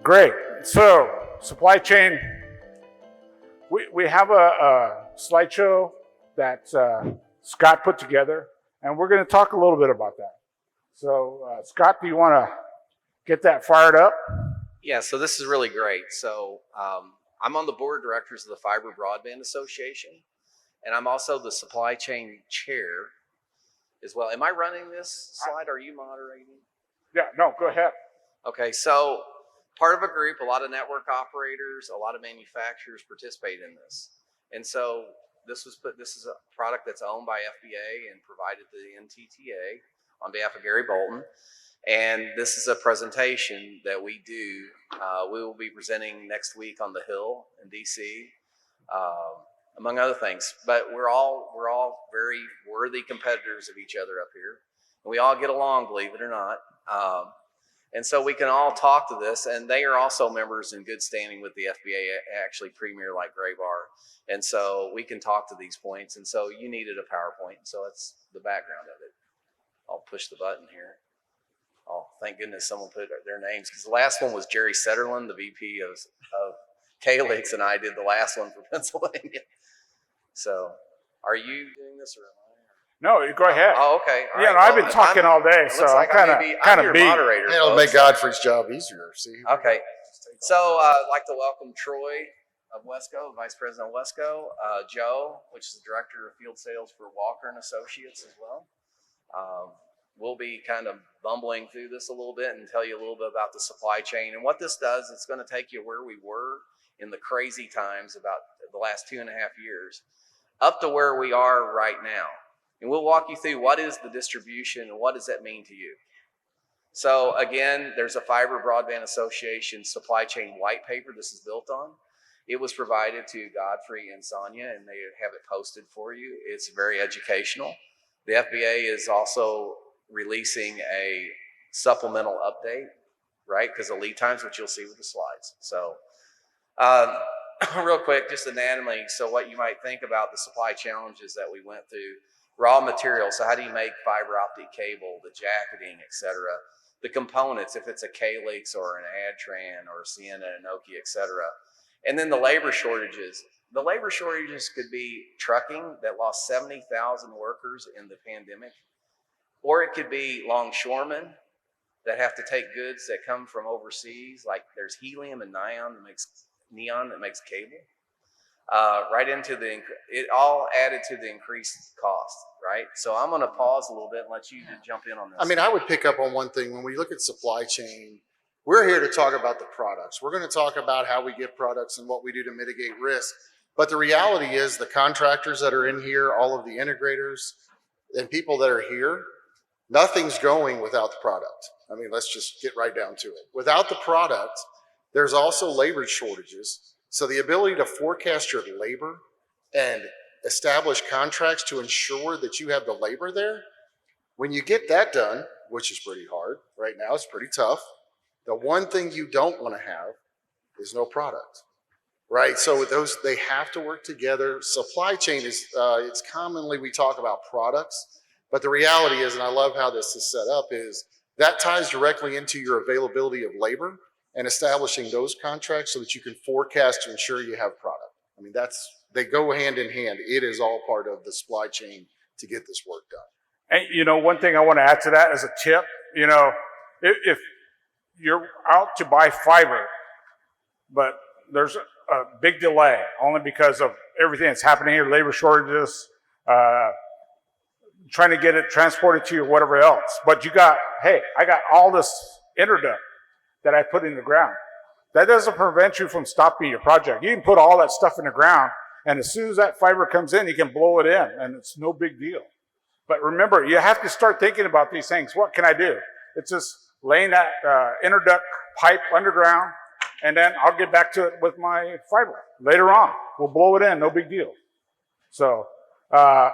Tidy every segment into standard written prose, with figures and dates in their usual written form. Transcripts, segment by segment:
Great. So, supply chain. We have a slideshow that Scott put together, and we're going to talk a little bit about that. So, Scott, do you want to get that fired up? Yeah, so this is really great. So I'm on the board of directors of the Fiber Broadband Association, and I'm also the supply chain chair as well. Am I running this slide? Are you moderating? Yeah, no, go ahead. Okay, so part of a group, a lot of network operators, a lot of manufacturers participate in this. And so this is a product that's owned by FBA and provided to the NTTA on behalf of Gary Bolton. And this is a presentation that we do. We will be presenting next week on the Hill in DC, among other things. But we're all very worthy competitors of each other up here. And we all get along, believe it or not. And so we can all talk to this, and they are also members in good standing with the FBA, actually premier like Graybar. And so we can talk to these points. And so you needed a PowerPoint, so that's the background of it. I'll push the button here. Oh, thank goodness someone put their names, because the last one was Jerry Setterlund, the VP of Calix, and I did the last one for Pennsylvania. So are you doing this or am I? No, go ahead. Oh, okay. All yeah, right. No, I've been talking all day, so like I'm kind of beat. Moderator. It'll make Godfrey's job easier. See. Okay. So I'd like to welcome Troy of Wesco, Vice President of Wesco, Joe, which is the Director of Field Sales for Walker and Associates as well. We'll be kind of bumbling through this a little bit and tell you a little bit about the supply chain. And what this does, it's going to take you where we were in the crazy times about the last 2.5 years up to where we are right now. And we'll walk you through what is the distribution and what does that mean to you. So again, there's a Fiber Broadband Association supply chain white paper this is built on. It was provided to Godfrey and Sonia, and they have it posted for you. It's very educational. The FBA is also releasing a supplemental update, right? Because of lead times, which you'll see with the slides. So real quick, just anatomy. So what you might think about the supply challenges that we went through. Raw materials, so how do you make fiber optic cable, the jacketing, etc. The components, if it's a Calix or an Adtran or a Sienna, a Nokia, etc. And then the labor shortages. The labor shortages could be trucking that lost 70,000 workers in the pandemic. Or it could be longshoremen that have to take goods that come from overseas, like there's helium and neon that makes cable. Right into it all added to the increased cost, right? So I'm going to pause a little bit and let you jump in on this. I mean, I would pick up on one thing. When we look at supply chain, we're here to talk about the products. We're going to talk about how we get products and what we do to mitigate risk. But the reality is the contractors that are in here, all of the integrators and people that are here, nothing's going without the product. I mean, let's just get right down to it. Without the product, there's also labor shortages. So the ability to forecast your labor and establish contracts to ensure that you have the labor there, when you get that done, which is pretty hard right now, it's pretty tough. The one thing you don't want to have is no product, right? So with those, they have to work together. Supply chain is, it's commonly we talk about products, but the reality is, and I love how this is set up, is that ties directly into your availability of labor and establishing those contracts so that you can forecast to ensure you have product. I mean, they go hand in hand. It is all part of the supply chain to get this work done. And one thing I want to add to that as a tip, if you're out to buy fiber, but there's a big delay only because of everything that's happening here, labor shortages, trying to get it transported to you or whatever else. But I got all this interduct that I put in the ground. That doesn't prevent you from stopping your project. You can put all that stuff in the ground, and as soon as that fiber comes in, you can blow it in, and it's no big deal. But remember, you have to start thinking about these things. What can I do? It's just laying that interduct pipe underground, and then I'll get back to it with my fiber later on. We'll blow it in, no big deal. So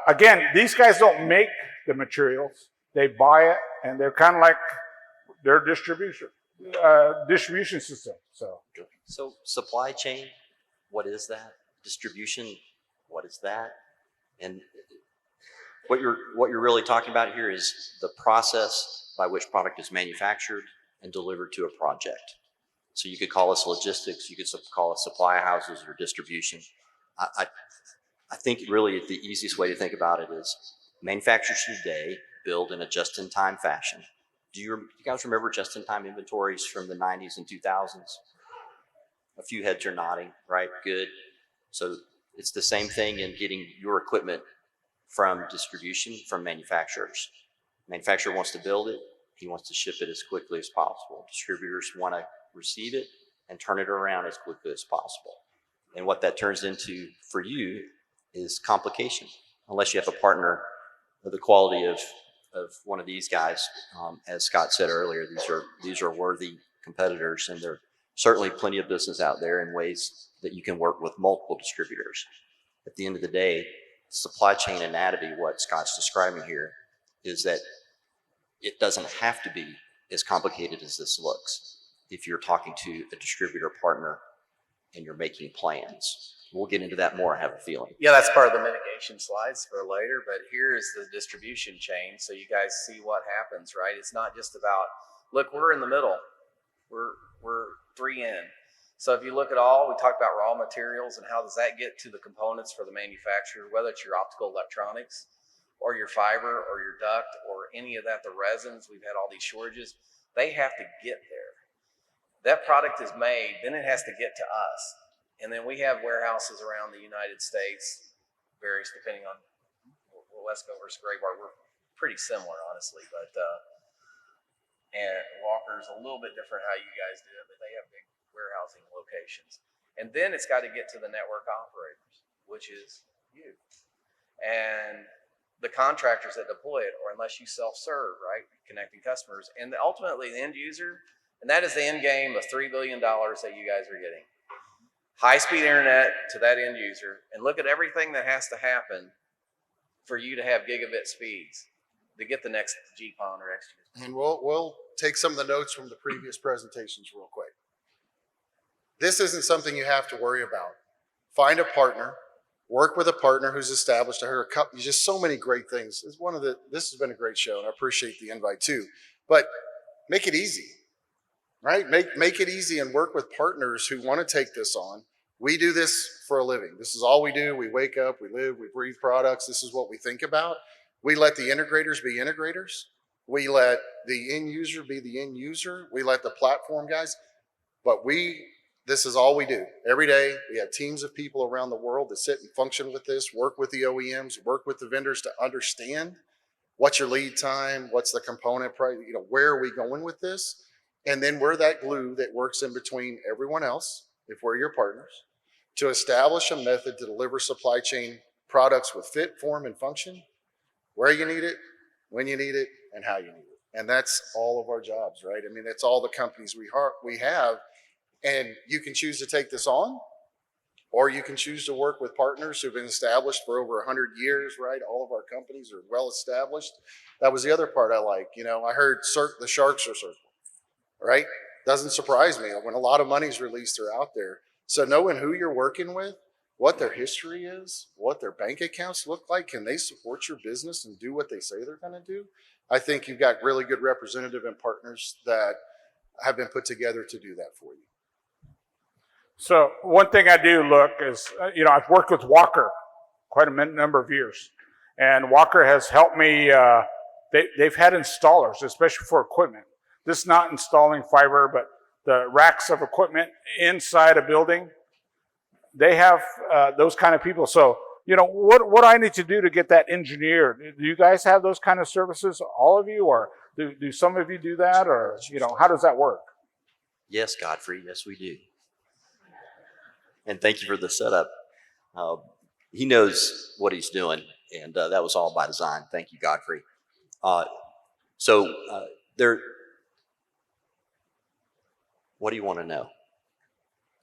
again, these guys don't make the materials. They buy it, and they're kind of like their distribution system. So supply chain, what is that? Distribution, what is that? And what you're really talking about here is the process by which product is manufactured and delivered to a project. So you could call us logistics, you could call us supply houses or distribution. I think really the easiest way to think about it is manufacturers today build in a just-in-time fashion. Do you guys remember just-in-time inventories from the 90s and 2000s? A few heads are nodding, right? Good. So it's the same thing in getting your equipment from distribution from manufacturers. Manufacturer wants to build it. He wants to ship it as quickly as possible. Distributors want to receive it and turn it around as quickly as possible. And what that turns into for you is complication, unless you have a partner of the quality of one of these guys. As Scott said earlier, these are worthy competitors, and there are certainly plenty of business out there in ways that you can work with multiple distributors. At the end of the day, supply chain anatomy, what Scott's describing here, is that it doesn't have to be as complicated as this looks if you're talking to a distributor partner and you're making plans. We'll get into that more, I have a feeling. Yeah, that's part of the mitigation slides for later, but here's the distribution chain so you guys see what happens, right? It's not just about, look, we're in the middle. We're 3 in. So if you look at all, we talked about raw materials and how does that get to the components for the manufacturer, whether it's your optical electronics or your fiber or your duct or any of that, the resins, we've had all these shortages, they have to get there. That product is made, then it has to get to us. And then we have warehouses around the United States, various depending on Wesco versus Graybar. We're pretty similar, honestly, but and Walker's a little bit different how you guys do it, but they have big warehousing locations. And then it's got to get to the network operators, which is you. And the contractors that deploy it, or unless you self-serve, right, connecting customers. And ultimately the end user, and that is the end game of $3 billion that you guys are getting. High-speed internet to that end user, and look at everything that has to happen for you to have gigabit speeds to get the next GPON or XGS. And we'll take some of the notes from the previous presentations real quick. This isn't something you have to worry about. Find a partner, work with a partner who's established. I heard just so many great things. This has been a great show, and I appreciate the invite too. But make it easy. Right? Make it easy and work with partners who want to take this on. We do this for a living. This is all we do. We wake up, we live, we breathe products. This is what we think about. We let the integrators be integrators. We let the end user be the end user. We let the platform guys, but this is all we do. Every day, we have teams of people around the world that sit and function with this, work with the OEMs, work with the vendors to understand what's your lead time, what's the component price, where are we going with this? And then we're that glue that works in between everyone else, if we're your partners, to establish a method to deliver supply chain products with fit, form, and function, where you need it, when you need it, and how you need it. And that's all of our jobs, right? I mean, that's all the companies we have. And you can choose to take this on, or you can choose to work with partners who've been established for over 100 years, right? All of our companies are well established. That was the other part I like. I heard the sharks are circling. Right? Doesn't surprise me. When a lot of money's released, they're out there. So knowing who you're working with, what their history is, what their bank accounts look like, can they support your business and do what they say they're going to do? I think you've got really good representative and partners that have been put together to do that for you. So one thing I do look is, I've worked with Walker quite a number of years, and Walker has helped me. They've had installers, especially for equipment. This is not installing fiber, but the racks of equipment inside a building. They have those kind of people. So, what do I need to do to get that engineered? Do you guys have those kind of services, all of you, or do some of you do that, or how does that work? Yes, Godfrey. Yes, we do. And thank you for the setup. He knows what he's doing, and that was all by design. Thank you, Godfrey. What do you want to know?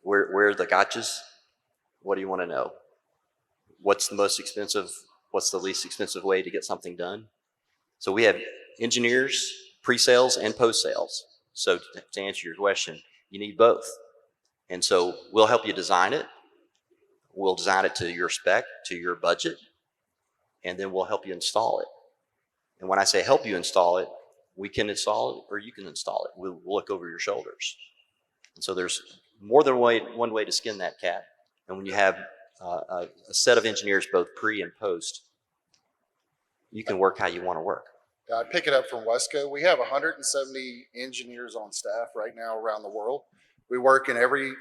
Where are the gotchas? What do you want to know? What's the most expensive? What's the least expensive way to get something done? So we have engineers, pre-sales, and post-sales. So to answer your question, you need both. And so we'll help you design it. We'll design it to your spec, to your budget, and then we'll help you install it. And when I say help you install it, we can install it or you can install it. We'll look over your shoulders. And so there's more than one way to skin that cat. And when you have a set of engineers, both pre and post, you can work how you want to work. I pick it up from Wesco. We have 170 engineers on staff right now around the world. We work in every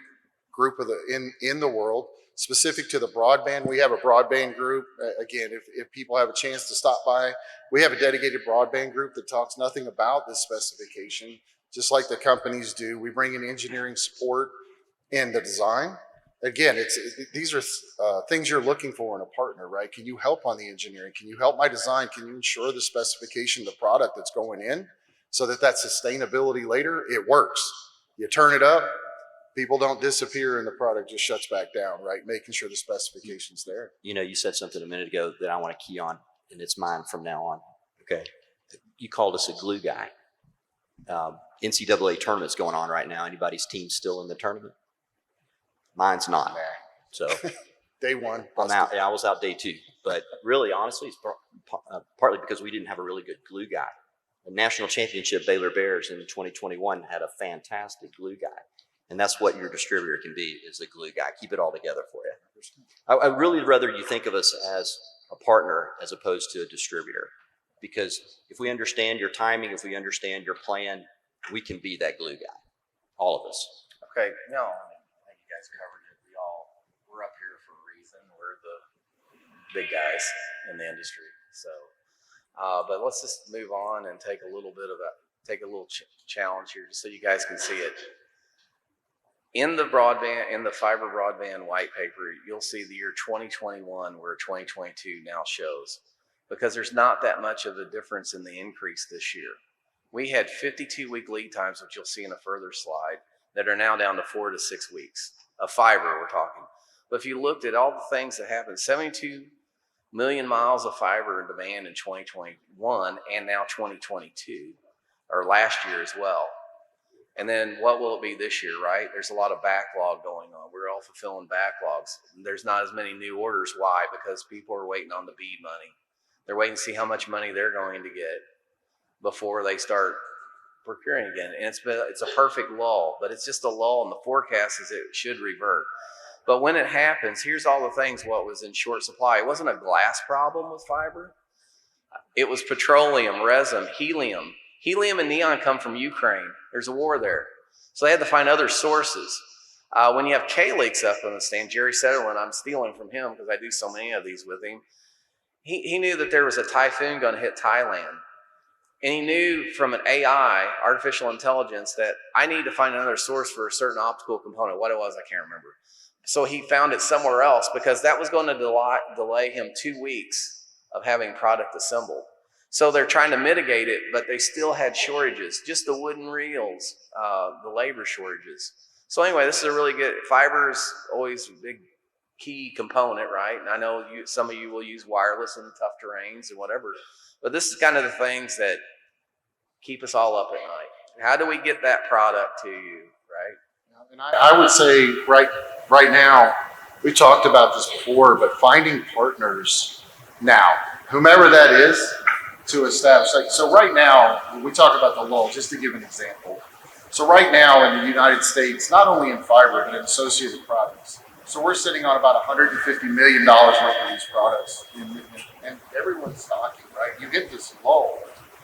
group of in the world. Specific to the broadband, we have a broadband group. Again, if people have a chance to stop by, we have a dedicated broadband group that talks nothing about this specification, just like the companies do. We bring in engineering support in the design. Again, these are things you're looking for in a partner, right? Can you help on the engineering? Can you help my design? Can you ensure the specification of the product that's going in so that sustainability later, it works? You turn it up, people don't disappear and the product just shuts back down, right? Making sure the specification's there. You know, you said something a minute ago that I want to key on, and it's mine from now on. Okay. You called us a glue guy. NCAA tournament's going on right now. Anybody's team still in the tournament? Mine's not. So Day one. I'm out. Yeah, I was out day two. But really, honestly, it's partly because we didn't have a really good glue guy. The national championship Baylor Bears in 2021 had a fantastic glue guy. And that's what your distributor can be, is a glue guy. Keep it all together for you. I really rather you think of us as a partner as opposed to a distributor. Because if we understand your timing, if we understand your plan, we can be that glue guy. All of us. Okay, no, I think you guys covered it. We're up here for a reason. We're the big guys in the industry. So, but let's just move on and take a little challenge here, just so you guys can see it. In the fiber broadband white paper, you'll see the year 2021 where 2022 now shows, because there's not that much of a difference in the increase this year. We had 52-week lead times, which you'll see in a further slide, that are now down to 4 to 6 weeks of fiber we're talking. But if you looked at all the things that happened, 72 million miles of fiber in demand in 2021 and now 2022, or last year as well. And then what will it be this year, right? There's a lot of backlog going on. We're all fulfilling backlogs. There's not as many new orders. Why? Because people are waiting on the BEAD money. They're waiting to see how much money they're going to get before they start procuring again. And it's a perfect lull, but it's just a lull, and the forecast is it should revert. But when it happens, here's all the things what was in short supply. It wasn't a glass problem with fiber. It was petroleum, resin, helium. Helium and neon come from Ukraine. There's a war there. So they had to find other sources. When you have K-Leaks up on the stand, Jerry Sutherland, I'm stealing from him because I do so many of these with him. He knew that there was a typhoon going to hit Thailand. And he knew from an AI, artificial intelligence, that I need to find another source for a certain optical component. What it was, I can't remember. So he found it somewhere else, because that was going to delay him 2 weeks of having product assembled. So they're trying to mitigate it, but they still had shortages, just the wooden reels, the labor shortages. So anyway, this is a really good, fiber is always a big key component, right? And I know some of you will use wireless in tough terrains and whatever, but this is kind of the things that keep us all up at night. How do we get that product to you, right? And I would say right now, we talked about this before, but finding partners now, whomever that is, to establish. So right now, when we talk about the lull, just to give an example. So right now in the United States, not only in fiber, but in associated products. So we're sitting on about $150 million worth of these products, and everyone's stocking, right? You get this lull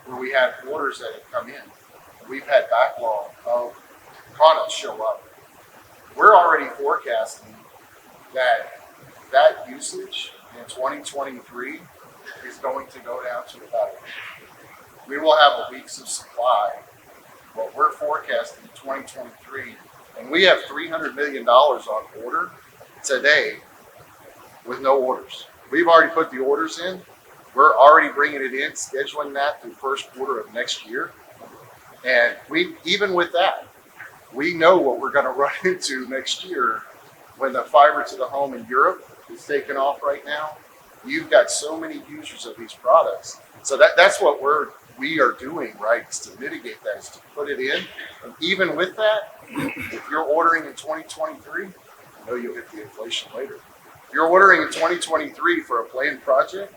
where we have orders that have come in. We've had backlog of products show up. We're already forecasting that usage in 2023 is going to go down to about a week. We will have a week's of supply. What we're forecasting in 2023, and we have $300 million on order today with no orders. We've already put the orders in. We're already bringing it in, scheduling that through first quarter of next year. And even with that, we know what we're going to run into next year when the fiber to the home in Europe is taking off right now. You've got so many users of these products. So that's what we are doing, right, is to mitigate that, is to put it in. And even with that, if you're ordering in 2023, I know you'll hit the inflation later. If you're ordering in 2023 for a planned project,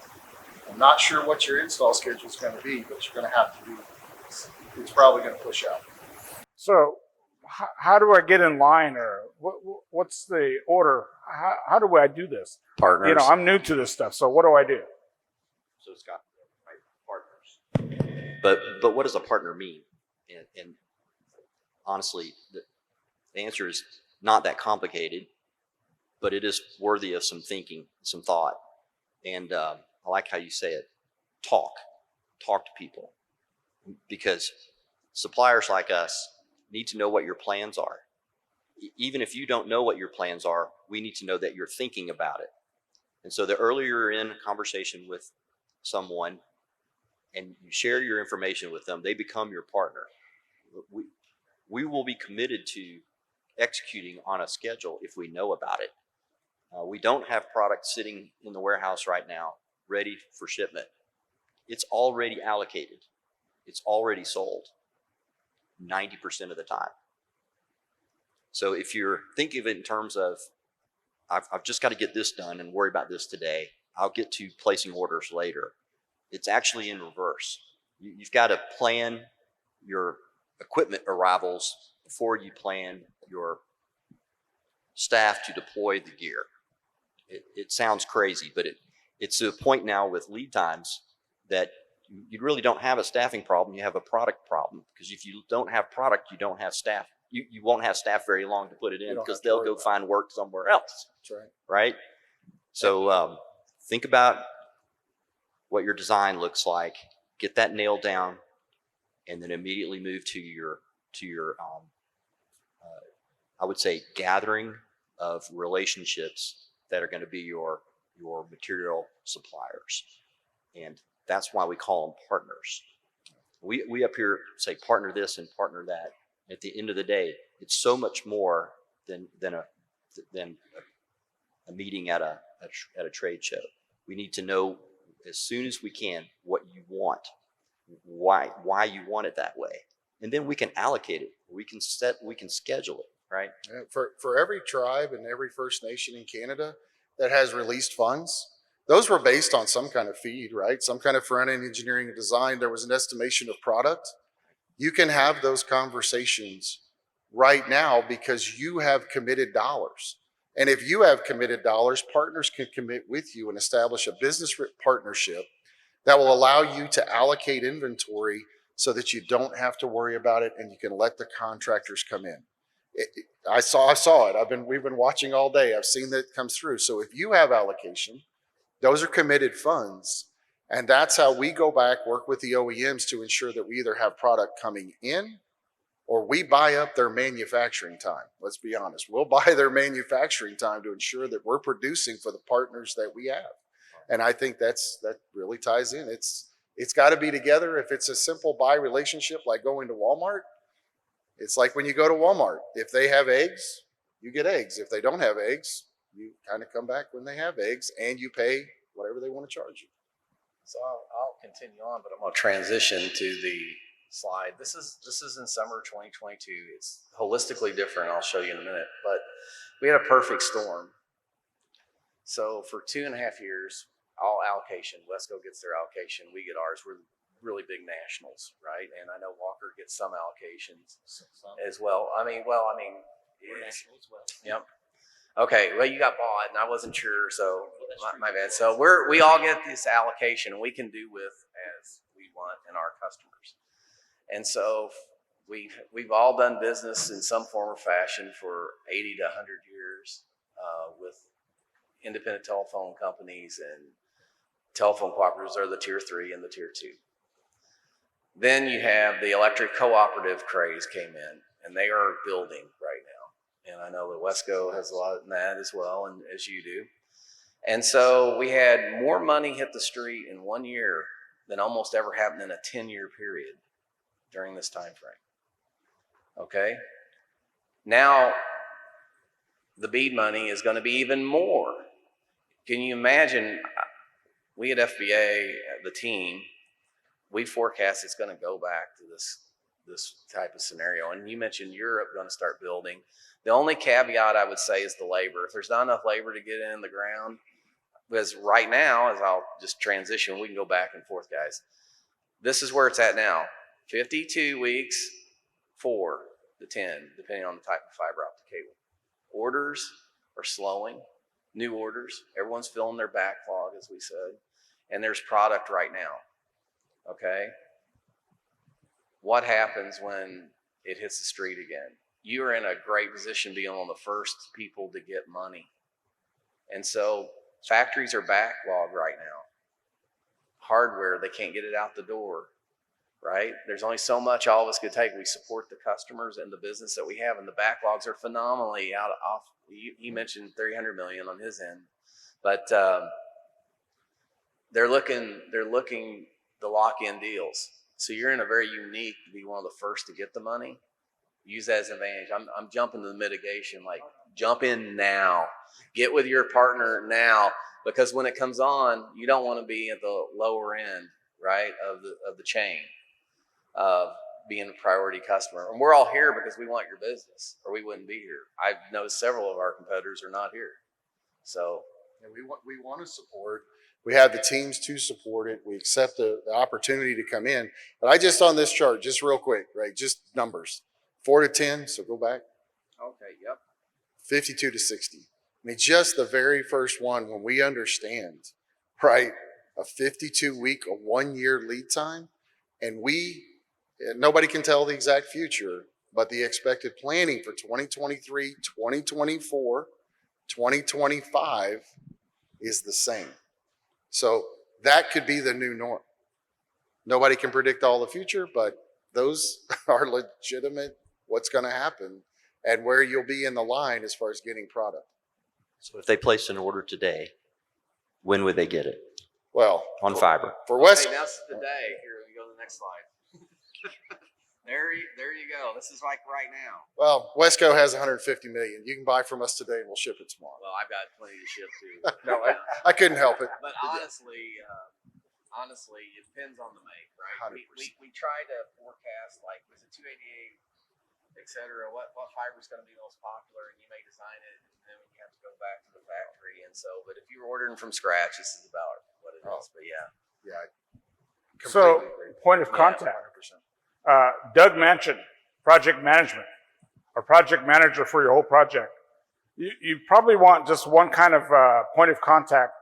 I'm not sure what your install schedule is going to be, but you're going to have to do it. It's probably going to push out. So how do I get in line, or what's the order? How do I do this? Partners. You know, I'm new to this stuff, so what do I do? So Scott, right, partners. But what does a partner mean? And honestly, the answer is not that complicated, but it is worthy of some thinking, some thought. And I like how you say it. Talk to people, because suppliers like us need to know what your plans are. Even if you don't know what your plans are, we need to know that you're thinking about it. And so the earlier you're in a conversation with someone and you share your information with them, they become your partner. We will be committed to executing on a schedule if we know about it. We don't have product sitting in the warehouse right now ready for shipment. It's already allocated. It's already sold 90% of the time. So if you're thinking of it in terms of, I've just got to get this done and worry about this today, I'll get to placing orders later, it's actually in reverse. You've got to plan your equipment arrivals before you plan your staff to deploy the gear. It sounds crazy, but it's to a point now with lead times that you really don't have a staffing problem, you have a product problem. Because if you don't have product, you don't have staff. You won't have staff very long to put it in, because they'll go find work somewhere else. That's right. Right? So think about what your design looks like, get that nailed down, and then immediately move to your I would say gathering of relationships that are going to be your material suppliers. And that's why we call them partners. We up here say partner this and partner that. At the end of the day, it's so much more than a meeting at a trade show. We need to know as soon as we can what you want, why you want it that way, and then we can allocate it. We can schedule it, right? For every tribe and every First Nation in Canada that has released funds, those were based on some kind of feed, right? Some kind of front-end engineering and design. There was an estimation of product. You can have those conversations right now because you have committed dollars. And if you have committed dollars, partners can commit with you and establish a business partnership that will allow you to allocate inventory so that you don't have to worry about it, and you can let the contractors come in. I saw it. We've been watching all day. I've seen that it comes through. So if you have allocation, those are committed funds. And that's how we go back, work with the OEMs to ensure that we either have product coming in or we buy up their manufacturing time. Let's be honest. We'll buy their manufacturing time to ensure that we're producing for the partners that we have. And I think that really ties in. It's got to be together. If it's a simple buy relationship like going to Walmart, it's like when you go to Walmart. If they have eggs, you get eggs. If they don't have eggs, you kind of come back when they have eggs, and you pay whatever they want to charge you. So I'll continue on, but I'm going to transition to the slide. This is in summer 2022. It's holistically different. I'll show you in a minute. But we had a perfect storm. So for 2.5 years, all allocation. Wesco gets their allocation. We get ours. We're really big nationals, right? And I know Walker gets some allocations as well. I mean, We're national as well. Yep. Okay, well, you got bought, and I wasn't sure, so my bad. So we all get this allocation, and we can do with as we want and our customers. And so we've all done business in some form or fashion for 80 to 100 years with independent telephone companies and telephone cooperatives are the tier 3 and the tier 2. Then you have the electric cooperative craze came in, and they are building right now. And I know that Wesco has a lot in that as well, and as you do. And so we had more money hit the street in 1 year than almost ever happened in a 10-year period during this time frame. Okay? Now, the BEAD money is going to be even more. Can you imagine? We at FBA, the team, we forecast it's going to go back to this type of scenario. And you mentioned Europe going to start building. The only caveat I would say is the labor. If there's not enough labor to get in the ground, because right now, as I'll just transition, we can go back and forth, guys. This is where it's at now. 52 weeks, 4. to 10, depending on the type of fiber optic cable. Orders are slowing, new orders. Everyone's filling their backlog, as we said, and there's product right now, okay? What happens when it hits the street again? You are in a great position being one of the first people to get money. And so factories are backlogged right now. Hardware, they can't get it out the door, right? There's only so much all of us could take. We support the customers and the business that we have, and the backlogs are phenomenally off. He mentioned 300 million on his end, but they're looking to lock in deals. So you're in a very unique to be one of the first to get the money. Use that as an advantage. I'm jumping to the mitigation, like jump in now, get with your partner now, because when it comes on, you don't want to be at the lower end, right, of the chain of being a priority customer. And we're all here because we want your business, or we wouldn't be here. I've noticed several of our competitors are not here. So And we want to support. We have the teams to support it. We accept the opportunity to come in. But I just on this chart, just real quick, right? Just numbers. 4 to 10, so go back. okay, yep. 52 to 60. I mean, just the very first one, when we understand, right, a 52-week, a 1-year lead time, and nobody can tell the exact future, but the expected planning for 2023, 2024, 2025 is the same. So that could be the new norm. Nobody can predict all the future, but those are legitimate what's going to happen and where you'll be in the line as far as getting product. So if they placed an order today, when would they get it Well, on fiber? for West, Hey, that's today. Here, let me go to the next slide. there you go. This is like right now. well, Wesco has 150 million. You can buy from us today and we'll ship it tomorrow. Well, I've got plenty to ship too. No, I couldn't help it. But honestly, it depends on the make, right? 100%. We try to forecast, like, was it 288, et cetera, what fiber is going to be most popular, and you may design it, and then you have to go back to the factory. And so, but if you're ordering from scratch, this is about what it is. But yeah. Yeah. So, Completely agree. point of Yeah. contact. 100%. Doug mentioned project management, or project manager for your whole project. You probably want just one kind of point of contact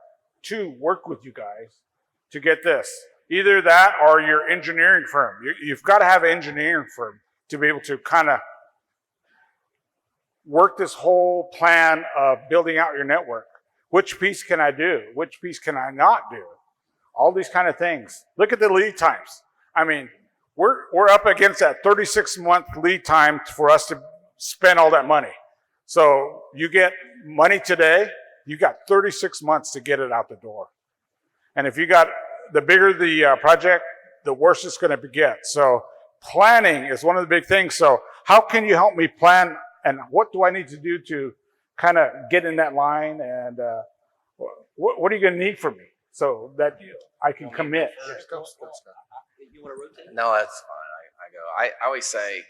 to work with you guys to get this. Either that or your engineering firm. You've got to have an engineering firm to be able to kind of work this whole plan of building out your network. Which piece can I do? Which piece can I not do? All these kind of things. Look at the lead times. I mean, we're up against that 36-month lead time for us to spend all that money. So you get money today, you got 36 months to get it out the door. And if you got, the bigger the project, the worse it's going to get. So planning is one of the big things. So how can you help me plan, and what do I need to do to kind of get in that line, and what are you going to need from me so that I can commit? You want to rotate? No, that's fine. I always say,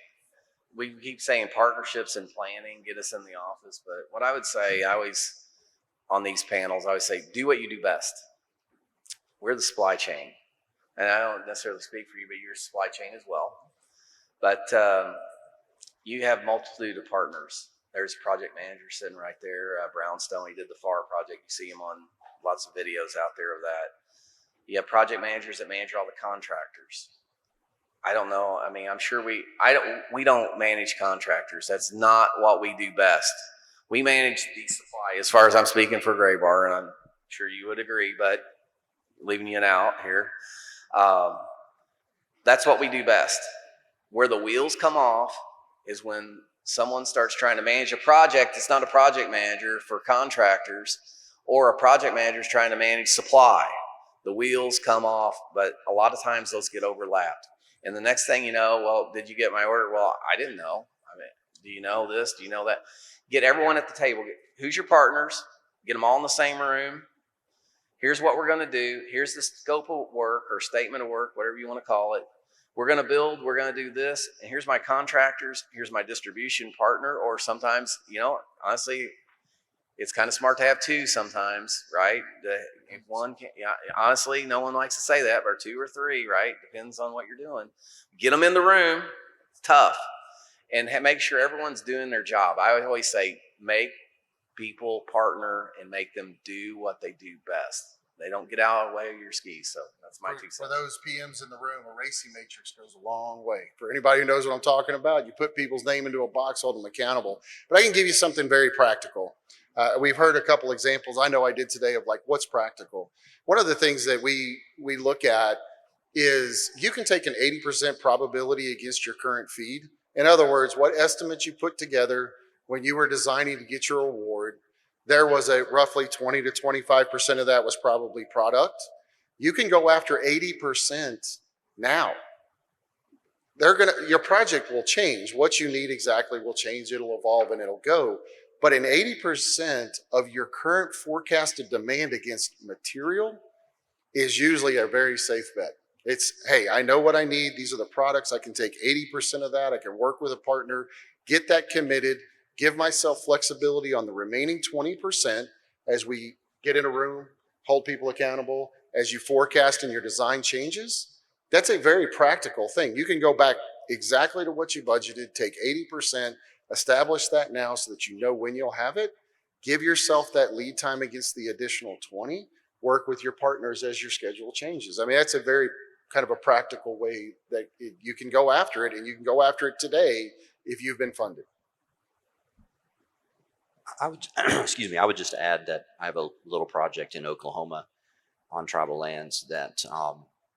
we keep saying partnerships and planning get us in the office, but what I would say, on these panels, I always say, do what you do best. We're the supply chain. And I don't necessarily speak for you, but you're supply chain as well. But you have multitude of partners. There's a project manager sitting right there, Brownstone. He did the FAR project. You see him on lots of videos out there of that. You have project managers that manage all the contractors. I don't know. I mean, I'm sure we don't manage contractors. That's not what we do best. We manage the supply, as far as I'm speaking for Graybar, and I'm sure you would agree, but leaving you out here. That's what we do best. Where the wheels come off is when someone starts trying to manage a project. It's not a project manager for contractors, or a project manager is trying to manage supply. The wheels come off, but a lot of times those get overlapped. And the next thing you know, well, did you get my order? Well, I didn't know. I mean, do you know this? Do you know that? Get everyone at the table. Who's your partners? Get them all in the same room. Here's what we're going to do. Here's the scope of work, or statement of work, whatever you want to call it. We're going to build. We're going to do this. And here's my contractors. Here's my distribution partner. Or sometimes, honestly, it's kind of smart to have two sometimes, right? If one can, honestly, no one likes to say that, but 2 or 3, right? Depends on what you're doing. Get them in the room. It's tough. and make sure everyone's doing their job. I always say, make people partner and make them do what they do best. They don't get out of the way of your skis. So that's my 2 cents. For those PMs in the room, a racing matrix goes a long way. For anybody who knows what I'm talking about, you put people's name into a box, hold them accountable. But I can give you something very practical. We've heard a couple examples. I know I did today of like what's practical. One of the things that we look at is you can take an 80% probability against your current feed. In other words, what estimate you put together when you were designing to get your award, there was a roughly 20 to 25% of that was probably product. You can go after 80% now. Your project will change. What you need exactly will change. It'll evolve and it'll go. But in 80% of your current forecasted demand against material is usually a very safe bet. It's, hey, I know what I need. These are the products. I can take 80% of that. I can work with a partner, get that committed, give myself flexibility on the remaining 20% as we get in a room, hold people accountable, as you forecast and your design changes. That's a very practical thing. You can go back exactly to what you budgeted, take 80%, establish that now so that you know when you'll have it, give yourself that lead time against the additional 20, work with your partners as your schedule changes. I mean, that's a very kind of a practical way that you can go after it, and you can go after it today if you've been funded. I would, excuse me, I would just add that I have a little project in Oklahoma on tribal lands that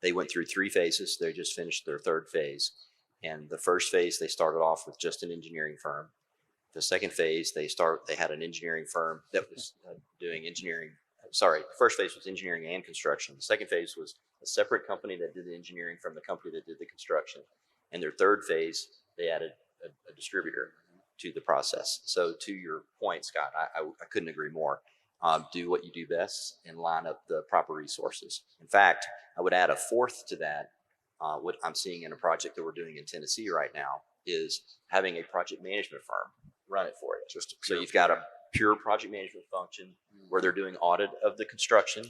they went through 3 phases. They just finished their 3rd phase. And the first phase, they started off with just an engineering firm. The second phase, they had an engineering firm that was doing engineering. Sorry, the first phase was engineering and construction. The second phase was a separate company that did the engineering from the company that did the construction. And their 3rd phase, they added a distributor to the process. So to your point, Scott, I couldn't agree more. Do what you do best and line up the proper resources. In fact, I would add a 4th to that. What I'm seeing in a project that we're doing in Tennessee right now is having a project management firm run it for you. So you've got a pure project management function where they're doing audit of the construction.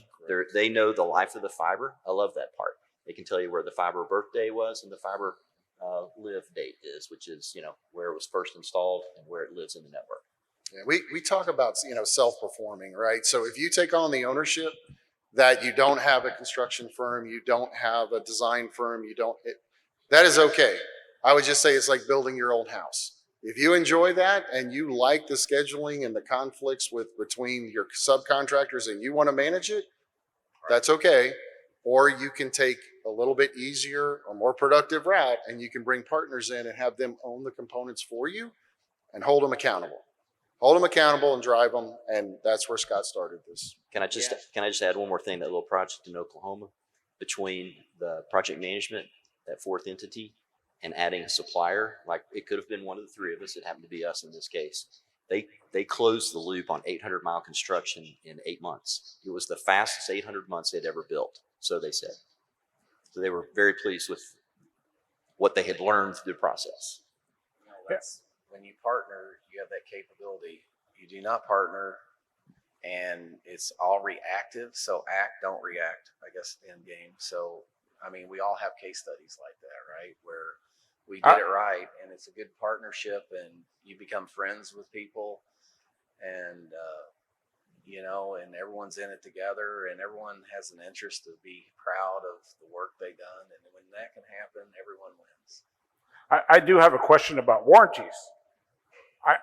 They know the life of the fiber. I love that part. They can tell you where the fiber birthday was and the fiber live date is, which is, where it was first installed and where it lives in the network. Yeah, we talk about, self-performing, right? So if you take on the ownership that you don't have a construction firm, you don't have a design firm, that is okay. I would just say it's like building your own house. If you enjoy that and you like the scheduling and the conflicts between your subcontractors and you want to manage it, that's okay. Or you can take a little bit easier or more productive route and you can bring partners in and have them own the components for you and hold them accountable. Hold them accountable and drive them, and that's where Scott started this. Can I just add one more thing? That little project in Oklahoma, between the project management, that 4th entity, and adding a supplier, like it could have been one of the 3 of us. It happened to be us in this case. They closed the loop on 800-mile construction in 8 months. It was the fastest 800 months they'd ever built, so they said. So they were very pleased with what they had learned through the process. When you partner, you have that capability. You do not partner, and it's all reactive. So act, don't react, I guess, in game. So, we all have case studies like that, right? Where we did it right, and it's a good partnership, and you become friends with people, and, and everyone's in it together, and everyone has an interest to be proud of the work they've done. And when that can happen, everyone wins. I do have a question about warranties.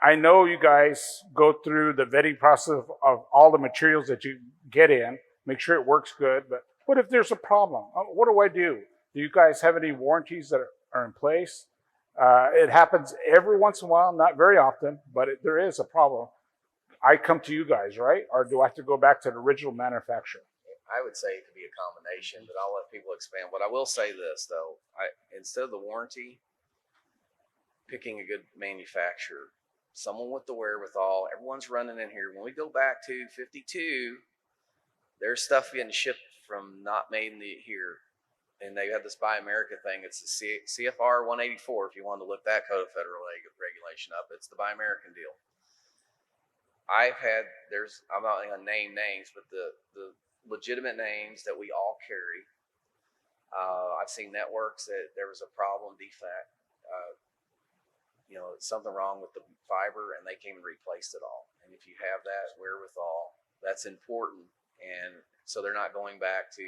I know you guys go through the vetting process of all the materials that you get in, make sure it works good, but what if there's a problem? What do I do? Do you guys have any warranties that are in place? It happens every once in a while, not very often, but there is a problem. I come to you guys, right? Or do I have to go back to the original manufacturer? I would say it could be a combination, but I'll let people expand. But I will say this, though. Instead of the warranty, picking a good manufacturer, someone with the wherewithal. Everyone's running in here. When we go back to 52, there's stuff getting shipped from not made here. And they have this Buy America thing. It's the CFR 184, if you want to look that Code of Federal Regulation up. It's the Buy American deal. I'm not going to name names, but the legitimate names that we all carry. I've seen networks that there was a problem, defect. something wrong with the fiber, and they came and replaced it all. And if you have that wherewithal, that's important. And so they're not going back to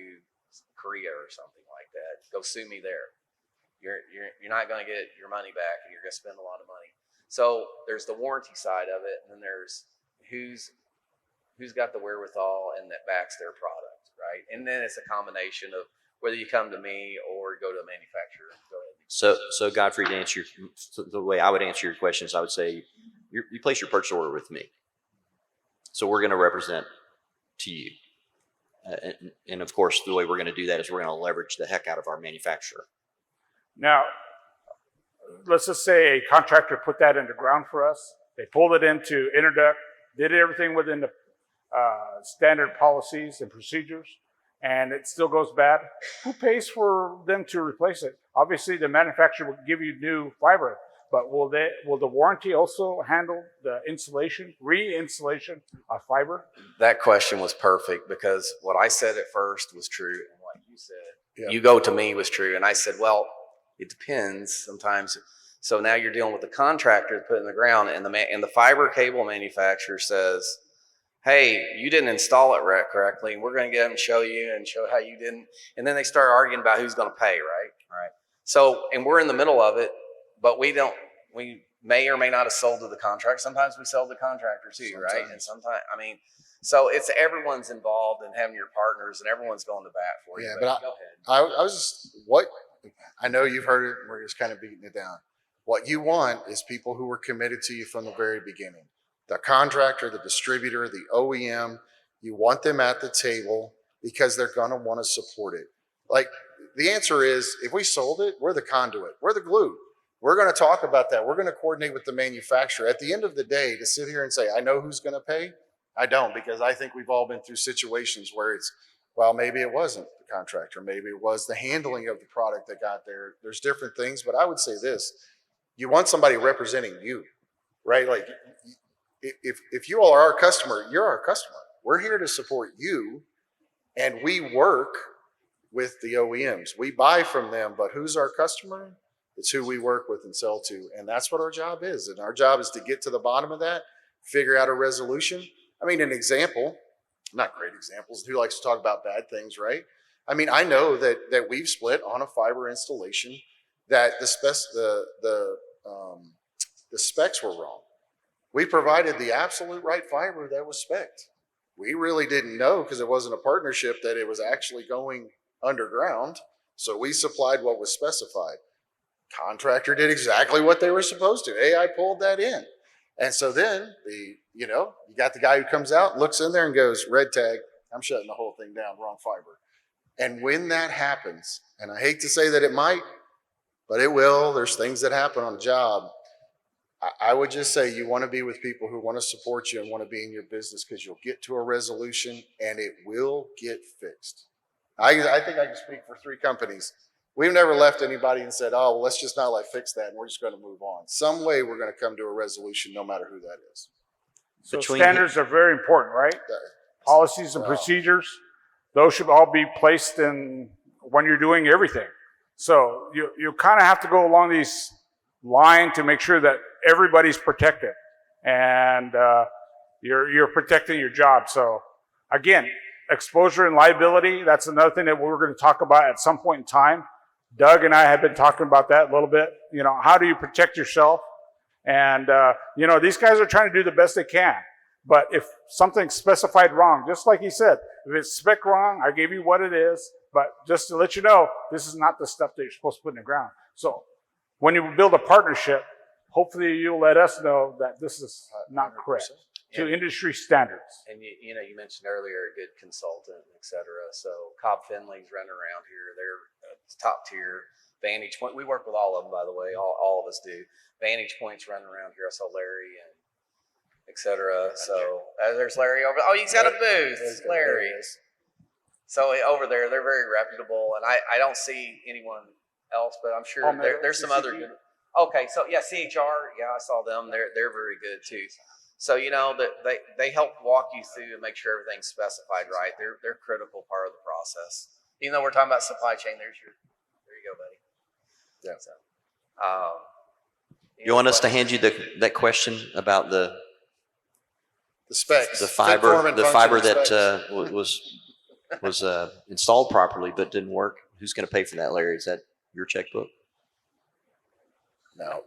Korea or something like that. Go sue me there. You're not going to get your money back, and you're going to spend a lot of money. So there's the warranty side of it, and then there's who's got the wherewithal and that backs their product, right? And then it's a combination of whether you come to me or go to a manufacturer. Go ahead. So Godfrey, the way I would answer your question is I would say you place your purchase order with me. So we're going to represent to you. And of course, the way we're going to do that is we're going to leverage the heck out of our manufacturer. Now, let's just say a contractor put that in the ground for us. They pulled it into interduct, did everything within the standard policies and procedures, and it still goes bad. Who pays for them to replace it? Obviously, the manufacturer will give you new fiber, but will the warranty also handle the installation, re-installation of fiber? That question was perfect, because what I said at first was true, and what you said, Yeah. you go to me, was true. And I said, well, it depends sometimes. So now you're dealing with the contractor to put it in the ground, and the fiber cable manufacturer says, hey, you didn't install it correctly, and we're going to get them and show you and show how you didn't. And then they start arguing about who's going to pay, right? Right. So, and we're in the middle of it, but we may or may not have sold to the contractor. Sometimes we sell to the contractor too, right? And sometimes, so it's everyone's involved in having your partners, and everyone's going to bat for you. Yeah, but but go ahead. I was just, I know you've heard it, and we're just kind of beating it down. What you want is people who were committed to you from the very beginning. The contractor, the distributor, the OEM, you want them at the table because they're going to want to support it. Like, the answer is, if we sold it, we're the conduit. We're the glue. We're going to talk about that. We're going to coordinate with the manufacturer. At the end of the day, to sit here and say, I know who's going to pay, I don't, because I think we've all been through situations where it's, well, maybe it wasn't the contractor. Maybe it was the handling of the product that got there. There's different things, but I would say this. You want somebody representing you, right? Like, if you all are our customer, you're our customer. We're here to support you, and we work with the OEMs. We buy from them, but who's our customer? It's who we work with and sell to, and that's what our job is. And our job is to get to the bottom of that, figure out a resolution. I mean, an example, not great examples. Who likes to talk about bad things, right? I mean, I know that we've split on a fiber installation that the specs were wrong. We provided the absolute right fiber that was spec'd. We really didn't know, because it wasn't a partnership, that it was actually going underground. So we supplied what was specified. Contractor did exactly what they were supposed to. AI pulled that in. And so then you got the guy who comes out, looks in there and goes, red tag, I'm shutting the whole thing down, wrong fiber. And when that happens, and I hate to say that it might, but it will, there's things that happen on the job. I would just say you want to be with people who want to support you and want to be in your business, because you'll get to a resolution and it will get fixed. I think I can speak for 3 companies. We've never left anybody and said, oh, well, let's just not fix that and we're just going to move on. Some way we're going to come to a resolution, no matter who that is. So standards are very important, right? Policies and procedures, those should all be placed in when you're doing everything. So you kind of have to go along these lines to make sure that everybody's protected, and you're protecting your job. So again, exposure and liability, that's another thing that we're going to talk about at some point in time. Doug and I have been talking about that a little bit. How do you protect yourself? And these guys are trying to do the best they can. But if something's specified wrong, just like he said, if it's spec wrong, I gave you what it is. But just to let you know, this is not the stuff that you're supposed to put in the ground. So when you build a partnership, hopefully you'll let us know that this is not correct to industry standards. And you mentioned earlier a good consultant, et cetera. So Cobb Finley's running around here. They're top tier. Vantage Point. We work with all of them, by the way. All of us do. Vantage Point's running around here. I saw Larry and et cetera. So there's Larry over. Oh, he's got a booth. Larry. So over there, they're very reputable, and I don't see anyone else, but I'm sure there's some other good. Okay, so yeah, CHR, yeah, I saw them. They're very good too. So that they help walk you through and make sure everything's specified right. They're a critical part of the process. Even though we're talking about supply chain, there you go, buddy. Yeah. So, You want us to hand you that question about the specs, the fit, form, and fiber function that specs. was installed properly but didn't work? Who's going to pay for that, Larry? Is that your checkbook? No.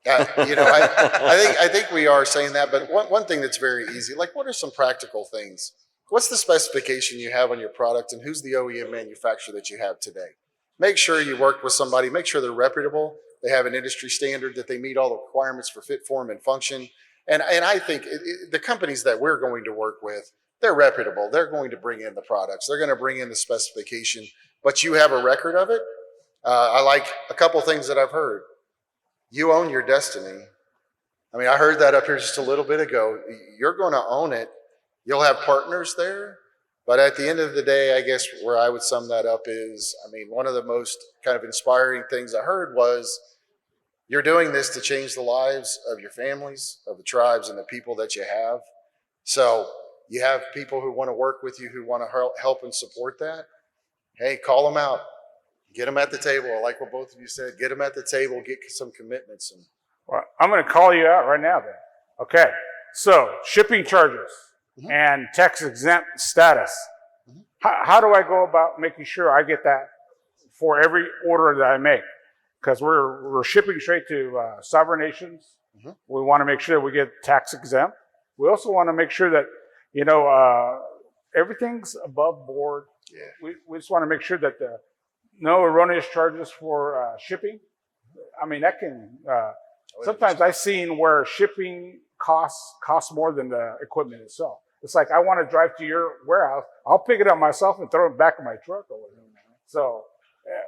I think we are saying that, but one thing that's very easy, like what are some practical things? What's the specification you have on your product, and who's the OEM manufacturer that you have today? Make sure you work with somebody, make sure they're reputable, they have an industry standard, that they meet all the requirements for fit, form, and function. And I think the companies that we're going to work with, they're reputable. They're going to bring in the products. They're going to bring in the specification, but you have a record of it. I like a couple things that I've heard. You own your destiny. I mean, I heard that up here just a little bit ago. You're going to own it. You'll have partners there. But at the end of the day, I guess where I would sum that up is, I mean, one of the most kind of inspiring things I heard was, you're doing this to change the lives of your families, of the tribes, and the people that you have. So you have people who want to work with you, who want to help and support that. Hey, call them out. Get them at the table. I like what both of you said. Get them at the table. Get some commitments. And Well, I'm going to call you out right now then. Okay. So shipping charges and tax exempt status. How do I go about making sure I get that for every order that I make? Because we're shipping straight to sovereign nations. We want to make sure that we get tax exempt. We also want to make sure that, everything's above board. Yeah. We just want to make sure that no erroneous charges for shipping. I mean, that can, sometimes I've seen where shipping costs more than the equipment itself. It's like, I want to drive to your warehouse. I'll pick it up myself and throw it back in my truck or whatever. So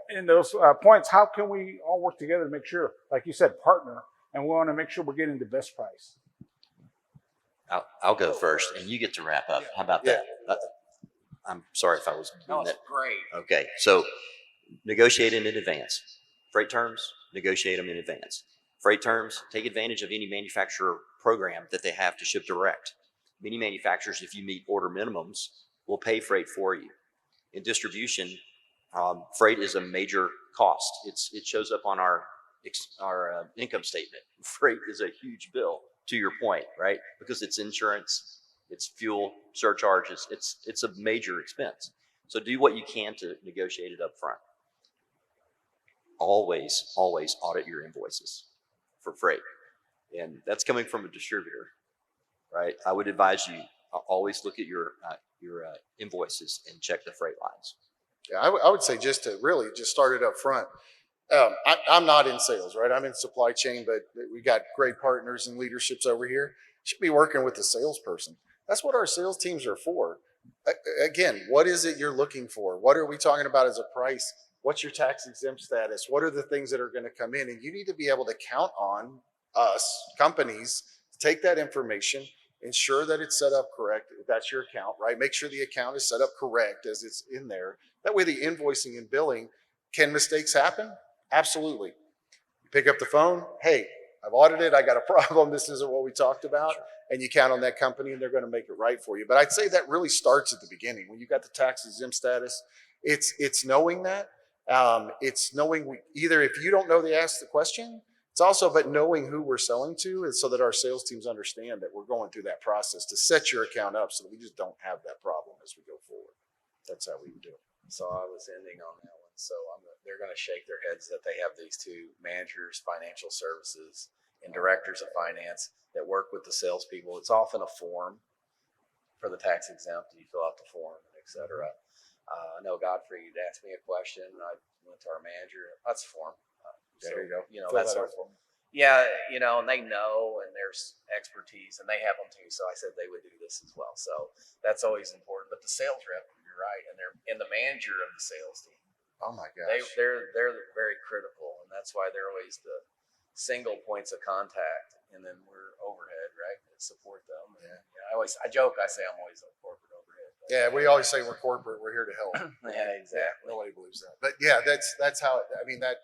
in those points, how can we all work together to make sure, like you said, partner, and we want to make sure we're getting the best price? I'll go first, and you get to wrap up. How about that? I'm sorry if I was doing that. Great. Okay, so negotiate in advance. Freight terms, negotiate them in advance. Freight terms, take advantage of any manufacturer program that they have to ship direct. Many manufacturers, if you meet order minimums, will pay freight for you. In distribution, freight is a major cost. It shows up on our income statement. Freight is a huge bill, to your point, right? Because it's insurance, it's fuel surcharges, it's a major expense. So do what you can to negotiate it up front. Always audit your invoices for freight. And that's coming from a distributor, right? I would advise you always look at your invoices and check the freight lines. yeah, I would say just to really just start it up front. I'm not in sales, right? I'm in supply chain, but we got great partners and leaderships over here. Should be working with the salesperson. That's what our sales teams are for. Again, what is it you're looking for? What are we talking about as a price? What's your tax exempt status? What are the things that are going to come in? And you need to be able to count on us, companies, to take that information, ensure that it's set up correct. If that's your account, right? Make sure the account is set up correct as it's in there. That way the invoicing and billing, can mistakes happen? Absolutely. You pick up the phone, hey, I've audited, I got a problem, this isn't what we talked about. Sure. And you count on that company and they're going to make it right for you. But I'd say that really starts at the beginning. When you got the tax exempt status, it's knowing that. It's knowing either if you don't know, they ask the question. It's also but knowing who we're selling to, is so that our sales teams understand that we're going through that process to set your account up so that we just don't have that problem as we go forward. That's how we would do it. So I was ending on that one. So they're going to shake their heads that they have these two managers, financial services, and directors of finance that work with the salespeople. It's often a form for the tax exempt. You fill out the form, et cetera. I know Godfrey, you'd asked me a question. I went to our manager. That's a form. There you go. That's sort of, yeah, and they know, and there's expertise, and they have them too. So I said they would do this as well. So that's always important. But the sales rep, you're right, and the manager of the sales team. Oh my gosh. They're very critical, and that's why they're always the single points of contact, and then we're overhead, right? To support them. Yeah. I joke. I say I'm always a corporate overhead. Yeah, we always say we're corporate. We're here to help. Yeah, exactly. Yeah, nobody believes that, but yeah, that's how. I mean, that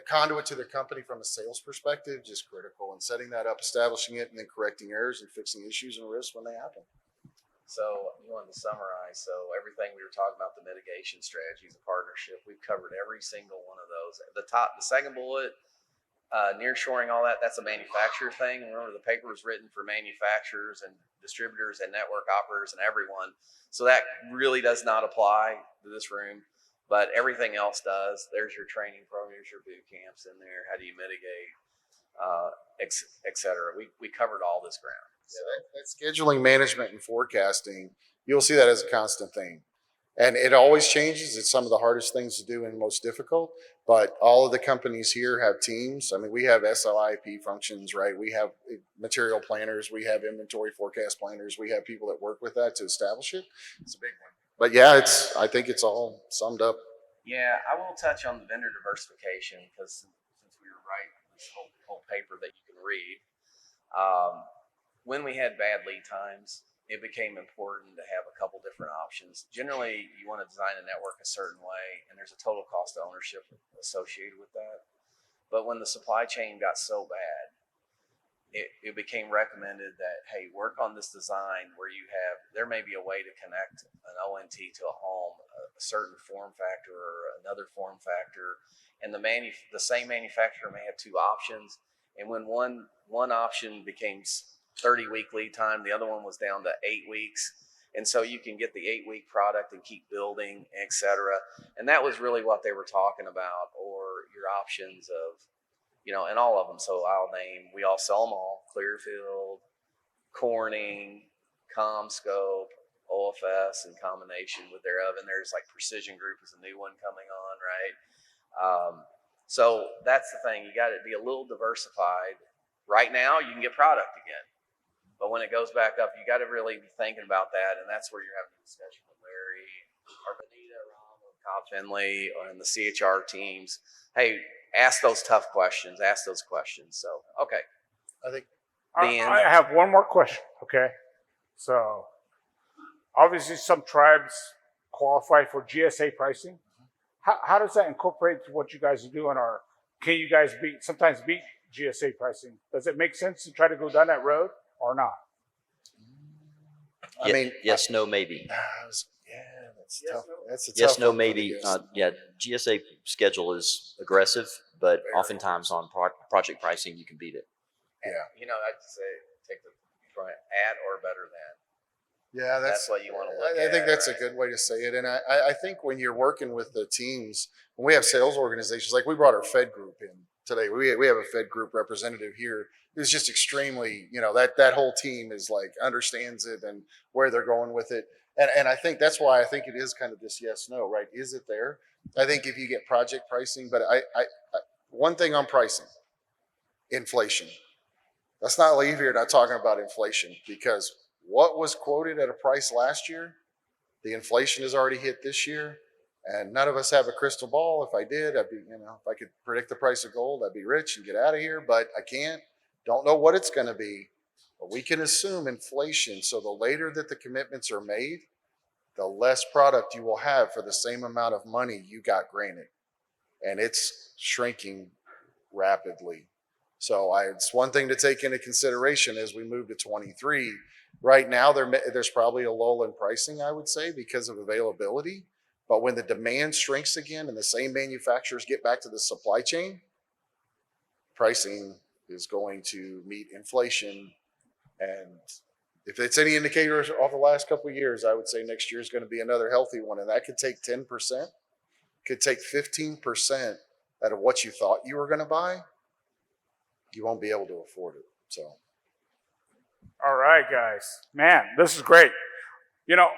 conduit to the company from a sales perspective just critical, and setting that up, establishing it, and then correcting errors and fixing issues and risks when they happen. So you wanted to summarize. So everything we were talking about, the mitigation strategies, the partnership, we've covered every single one of those. The second bullet, nearshoring, all that, that's a manufacturer thing. Remember, the paper was written for manufacturers and distributors and network operators and everyone. So that really does not apply to this room, but everything else does. There's your training program, there's your boot camps in there. How do you mitigate, et cetera. We covered all this ground. Yeah, that scheduling, management, and forecasting, you'll see that as a constant thing. And it always changes. It's some of the hardest things to do and most difficult. But all of the companies here have teams. I mean, we have SLIP functions, right? We have material planners. We have inventory forecast planners. We have people that work with that to establish it. It's a big one. But yeah, I think it's all summed up. Yeah, I will touch on the vendor diversification because since we were writing this whole paper that you can read, when we had bad lead times, it became important to have a couple different options. Generally, you want to design a network a certain way, and there's a total cost of ownership associated with that. But when the supply chain got so bad, it became recommended that, hey, work on this design where there may be a way to connect an ONT to a home, a certain form factor or another form factor, and the same manufacturer may have two options. And when one option became 30-week lead time, the other one was down to 8 weeks. And so you can get the 8-week product and keep building, et cetera. And that was really what they were talking about, or your options of, and all of them. So we all sell them all: Clearfield, Corning, CommScope, OFS in combination with their oven. There's like Precision Group is a new one coming on, right? So that's the thing. You got to be a little diversified. Right now, you can get product again. But when it goes back up, you got to really be thinking about that. And that's where you're having a discussion with Larry or Benita, Ron, or Cobb Finley, and the CHR teams. Hey, ask those tough questions. Ask those questions. So, okay. I think I have one more question. Okay. So obviously some tribes qualify for GSA pricing. How does that incorporate to what you guys are doing? Or can you guys sometimes beat GSA pricing? Does it make sense to try to go down that road or not? I mean, yes, no, maybe. That's tough. That's a tough Yes, no, one for the maybe. guys. GSA schedule is aggressive, but oftentimes on project pricing, you can beat it. Yeah. I'd say take the at or better than. Yeah, That's what you want to look at. I think that's right? a good way to say it. And I think when you're working with the teams, when we have sales organizations, like we brought our Fed group in today, we have a Fed group representative here who's just extremely, that whole team is like, understands it and where they're going with it. And I think that's why I think it is kind of this yes, no, right? Is it there? I think if you get project pricing, but I one thing on pricing, inflation. Let's not leave here not talking about inflation, because what was quoted at a price last year, the inflation has already hit this year, and none of us have a crystal ball. If I did, I'd be, if I could predict the price of gold, I'd be rich and get out of here, but I can't. Don't know what it's going to be, but we can assume inflation. So the later that the commitments are made, the less product you will have for the same amount of money you got granted. And it's shrinking rapidly. So it's one thing to take into consideration as we move to 23. Right now, there's probably a lull in pricing, I would say, because of availability. But when the demand shrinks again and the same manufacturers get back to the supply chain, pricing is going to meet inflation. And if it's any indicator of the last couple of years, I would say next year is going to be another healthy one. And that could take 10%, could take 15% out of what you thought you were going to buy. You won't be able to afford it. So. All right, guys. Man, this is great.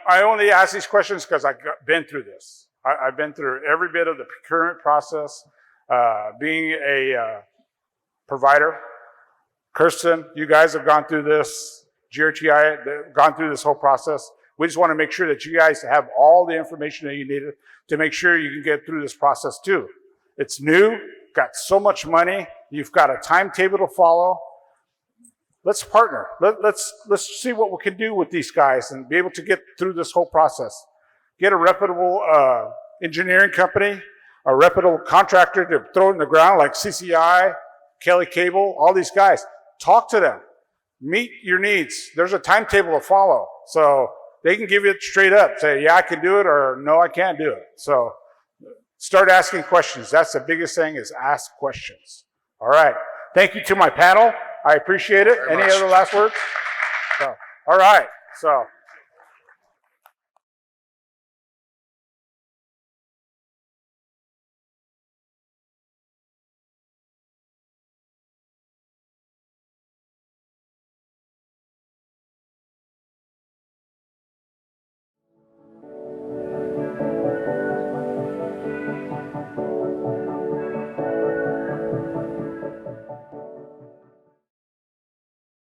I only ask these questions because I've been through this. I've been through every bit of the procurement process, being a provider. Kirsten, you guys have gone through this. GRTI, they've gone through this whole process. We just want to make sure that you guys have all the information that you need to make sure you can get through this process too. It's new, got so much money. You've got a timetable to follow. Let's partner. Let's see what we can do with these guys and be able to get through this whole process. Get a reputable engineering company, a reputable contractor to throw it in the ground like CCI, Kelly Cable, all these guys. Talk to them. Meet your needs. There's a timetable to follow. So they can give you it straight up. Say, yeah, I can do it, or no, I can't do it. So start asking questions. That's the biggest thing, is ask questions. All right. Thank you to my panel. I appreciate it. Very Any much. other last words? So, all right. So